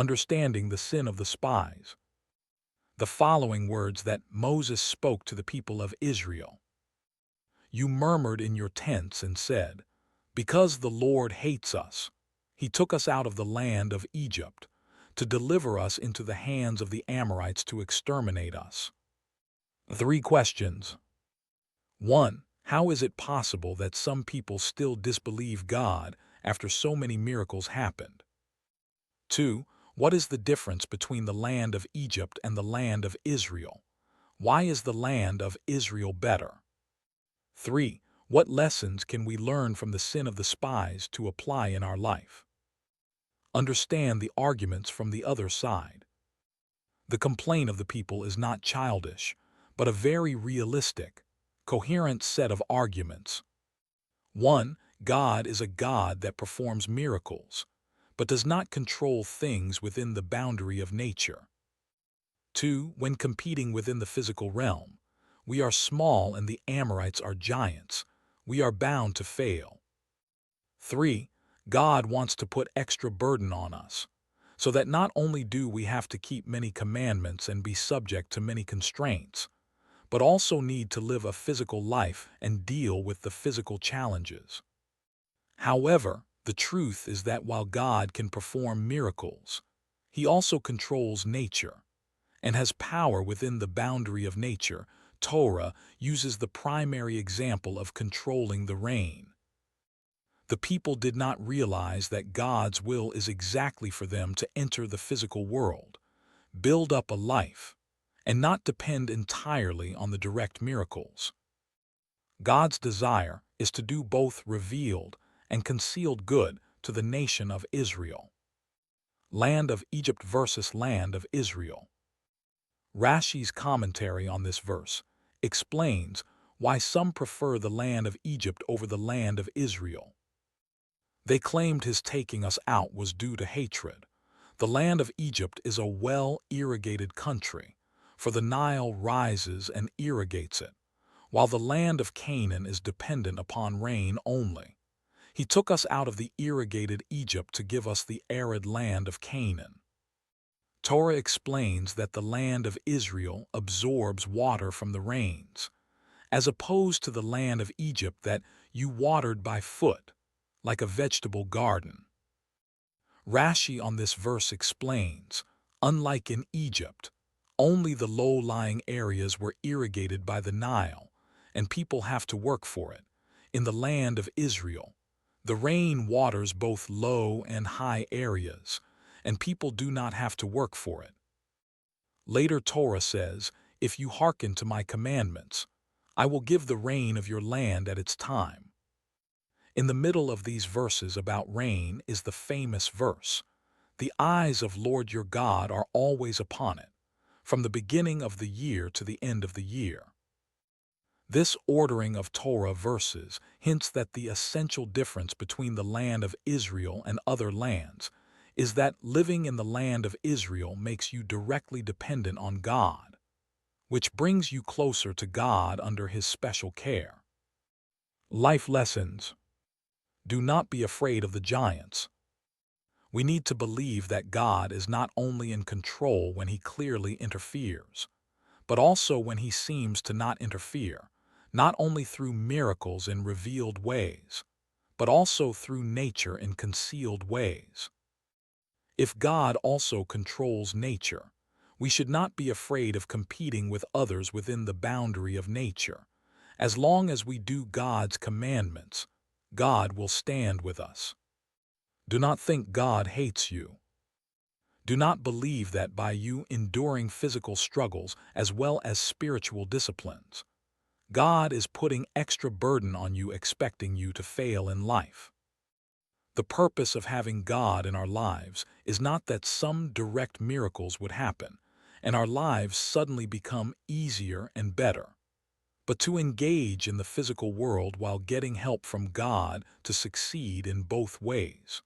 understanding the sin of the spies. The following words that Moses spoke to the people of Israel. You murmured in your tents and said, because the Lord hates us, he took us out of the land of Egypt to deliver us into the hands of the Amorites to exterminate us. 3 questions. 1. How is it possible that some people still disbelieve God after so many miracles happened? 2. What is the difference between the land of Egypt and the land of Israel? Why is the land of Israel better? 3. What lessons can we learn from the sin of the spies to apply in our life? Understand the arguments from the other side. The complaint of the people is not childish, but a very realistic, coherent set of arguments. 1. God is a God that performs miracles, but does not control things within the boundary of nature. 2. When competing within the physical realm, we are small and the Amorites are giants. We are bound to fail. 3. God wants to put extra burden on us, so that not only do we have to keep many commandments and be subject to many constraints, but also need to live a physical life and deal with the physical challenges. However, the truth is that while God can perform miracles, he also controls nature and has power within the boundary of nature. Torah uses the primary example of controlling the rain. The people did not realize that God's will is exactly for them to enter the physical world, build up a life, and not depend entirely on the direct miracles. God's desire is to do both revealed and concealed good to the nation of Israel. Land of Egypt versus land of Israel. Rashi's commentary on this verse explains why some prefer the land of Egypt over the land of Israel. They claimed his taking us out was due to hatred. The land of Egypt is a well-irrigated country, for the Nile rises and irrigates it, while the land of Canaan is dependent upon rain only. He took us out of the irrigated Egypt to give us the arid land of Canaan. Torah explains that the land of Israel absorbs water from the rains, as opposed to the land of Egypt that you watered by foot, like a vegetable garden. Rashi on this verse explains, unlike in Egypt, only the low-lying areas were irrigated by the Nile, and people have to work for it. In the land of Israel, the rain waters both low and high areas, and people do not have to work for it. Later Torah says, if you hearken to my commandments, I will give the rain of your land at its time. In the middle of these verses about rain is the famous verse, the eyes of Lord your God are always upon it, from the beginning of the year to the end of the year. This ordering of Torah verses hints that the essential difference between the land of Israel and other lands is that living in the land of Israel makes you directly dependent on God, which brings you closer to God under his special care. Life lessons. Do not be afraid of the giants. We need to believe that God is not only in control when he clearly interferes, but also when he seems to not interfere, not only through miracles in revealed ways, but also through nature in concealed ways. If God also controls nature, we should not be afraid of competing with others within the boundary of nature. As long as we do God's commandments, God will stand with us. Do not think God hates you. Do not believe that by you enduring physical struggles as well as spiritual disciplines, God is putting extra burden on you expecting you to fail in life. The purpose of having God in our lives is not that some direct miracles would happen and our lives suddenly become easier and better, but to engage in the physical world while getting help from God to succeed in both ways.